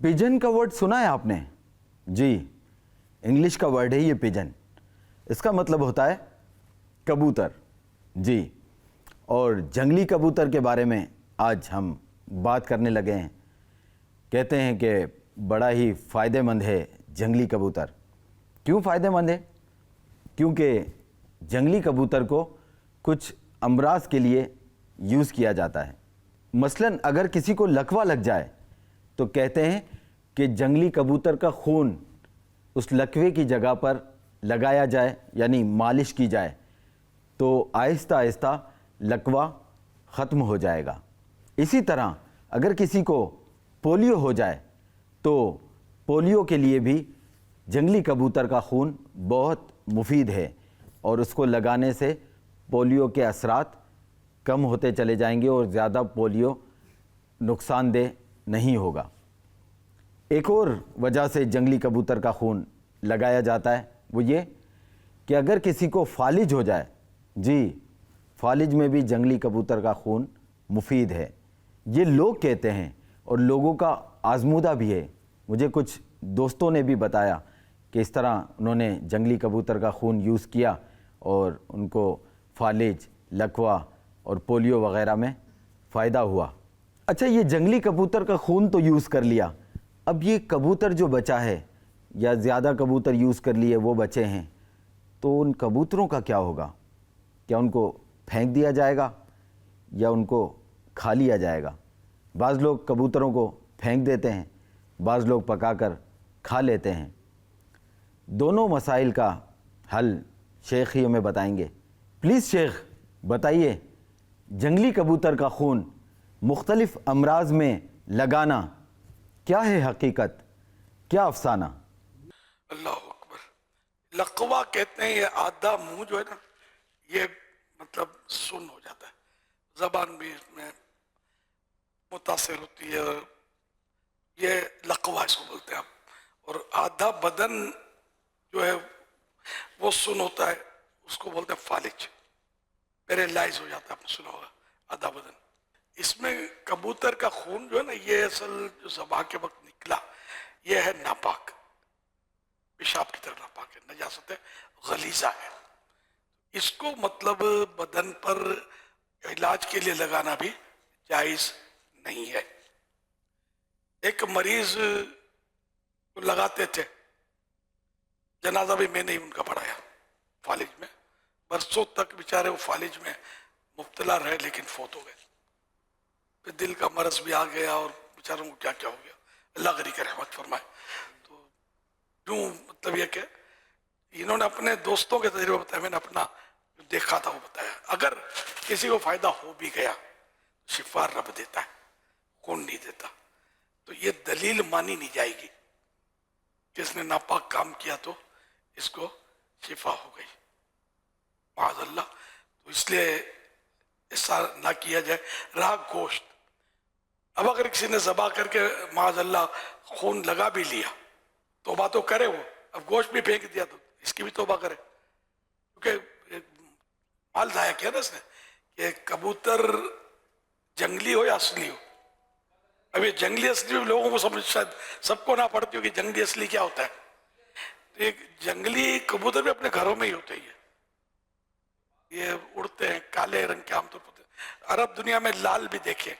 Pigeon का word सुना है आपने? जी, इंग्लिश का वर्ड है ये पिजन। इसका मतलब होता है कबूतर। जी, और जंगली कबूतर के बारे में आज हम बात करने लगे हैं। कहते हैं कि बड़ा ही फ़ायदेमंद है जंगली कबूतर। क्यों फ़ायदेमंद है? क्योंकि जंगली कबूतर को कुछ अमराज के लिए यूज़ किया जाता है। मसलन अगर किसी को लकवा लग जाए तो कहते हैं कि जंगली कबूतर का खून उस लकवे की जगह पर लगाया जाए, यानी मालिश की जाए, तो आहिस्ता आहिस्ता लकवा ख़त्म हो जाएगा। इसी तरह अगर किसी को पोलियो हो जाए तो पोलियो के लिए भी जंगली कबूतर का खून बहुत मुफीद है और उसको लगाने से पोलियो के असरात कम होते चले जाएंगे और ज़्यादा पोलियो नुकसानदेह नहीं होगा। एक और वजह से जंगली कबूतर का खून लगाया जाता है, वो ये कि अगर किसी को फालिज हो जाए, जी, फालिज में भी जंगली कबूतर का खून मुफीद है। ये लोग कहते हैं और लोगों का आजमूदा भी है। मुझे कुछ दोस्तों ने भी बताया कि इस तरह उन्होंने जंगली कबूतर का खून यूज़ किया और उनको फालिज, लकवा और पोलियो वग़ैरह में फ़ायदा हुआ। अच्छा, ये जंगली कबूतर का खून तो यूज़ कर लिया, अब ये कबूतर जो बचा है या ज़्यादा कबूतर यूज़ कर लिए वो बचे हैं, तो उन कबूतरों का क्या होगा? क्या उनको फेंक दिया जाएगा या उनको खा लिया जाएगा? बाज़ लोग कबूतरों को फेंक देते हैं, बाज़ लोग पकाकर खा लेते हैं। दोनों मसाइल का हल शेख ही हमें बताएंगे। प्लीज़ शेख बताइए, जंगली कबूतर का खून मुख्तलिफ अमराज में लगाना क्या है हकीकत, क्या अफसाना? अल्लाह अकबर। लकवा कहते हैं, ये आधा मुंह जो है ना, ये मतलब सुन्न हो जाता है, जबान भी इसमें मुतासिर होती है, ये लकवा इसको बोलते हैं आप। और आधा बदन जो है वो सुन्न होता है, उसको बोलते हैं फालिज, पैरालाइज हो जाता है, आपने सुना होगा, आधा बदन। इसमें कबूतर का खून जो है ना, ये असल जो ज़बाह के वक्त निकला, ये है नापाक, पेशाब की तरह नापाक है, नजासत है, गलीजा है। इसको मतलब बदन पर इलाज के लिए लगाना भी जायज़ नहीं है। एक मरीज को लगाते थे, जनाजा भी मैंने ही उनका पढ़ाया फालिज में, बरसों तक बेचारे वो फालिज में मुब्तला रहे, लेकिन फौत हो गए। फिर दिल का मरज भी आ गया और बेचारों को क्या क्या हो गया, अल्लाह गनी का रहमत फरमाए। तो यूँ मतलब ये कि इन्होंने अपने दोस्तों के तजर्बे बताया, मैंने अपना जो देखा था वो बताया। अगर किसी को फायदा हो भी गया तो शिफा रब देता है, कौन नहीं देता। तो ये दलील मानी नहीं जाएगी कि इसने नापाक काम किया तो इसको शिफा हो गई, माज़अल्लाह। तो इसलिए ऐसा ना किया जाए। रहा गोश्त, अब अगर किसी ने ज़बा करके माज़अल्लाह खून लगा भी लिया, तौबा तो करे वो, अब गोश्त भी फेंक दिया तो इसकी भी तौबा करे, क्योंकि माल ज़ाया किया ना इसने। कि कबूतर जंगली हो या असली हो, अब ये जंगली असली भी लोगों को समझ शायद सबको ना पड़ती हो कि जंगली असली क्या होता है। तो एक जंगली कबूतर भी अपने घरों में ही होते हैं, ये उड़ते हैं, काले रंग के आमतौर पर। अरब दुनिया में लाल भी देखे।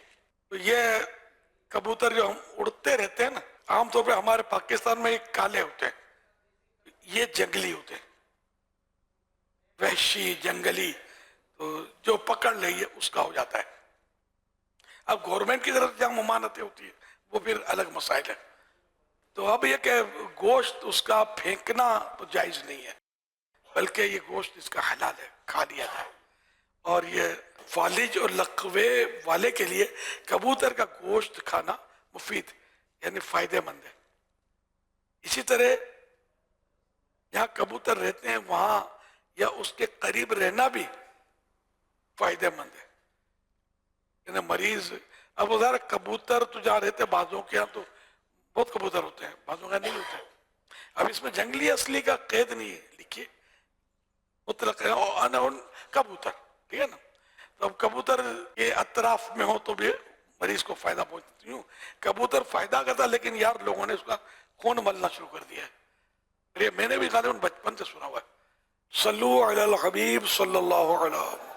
तो ये कबूतर जो हम उड़ते रहते हैं ना, आमतौर पे हमारे पाकिस्तान में एक काले होते हैं, ये जंगली होते हैं, वहशी जंगली। तो जो पकड़ ले ये उसका हो जाता है। अब गवर्नमेंट की तरफ जहाँ ममानतें होती है वो फिर अलग मसाइल है। तो अब ये कि गोश्त उसका फेंकना तो जायज़ नहीं है, बल्कि ये गोश्त इसका हलाल है, खा लिया जाए। और ये फालिज और लकवे वाले के लिए कबूतर का गोश्त खाना मुफीद यानी फ़ायदेमंद है। इसी तरह जहाँ कबूतर रहते हैं वहाँ या उसके करीब रहना भी फ़ायदेमंद है। यानी मरीज, अब उधर कबूतर तो जहाँ रहते हैं, बाजों के यहाँ तो बहुत कबूतर होते हैं, बाजों का नहीं होते। अब इसमें जंगली असली का कैद नहीं है, लिखिए मुतलक है कबूतर, ठीक है ना। तो अब कबूतर के अतराफ में हो तो भी مریض کو فائدہ پہنچتی ہوں. کبوتر فائدہ کرتا لیکن یار لوگوں نے اس کا خون ملنا شروع کر دیا ہے. یہ میں نے بھی غالباً بچپن سے سنا ہوا ہے. صلو علی الحبیب صلی اللہ علیہ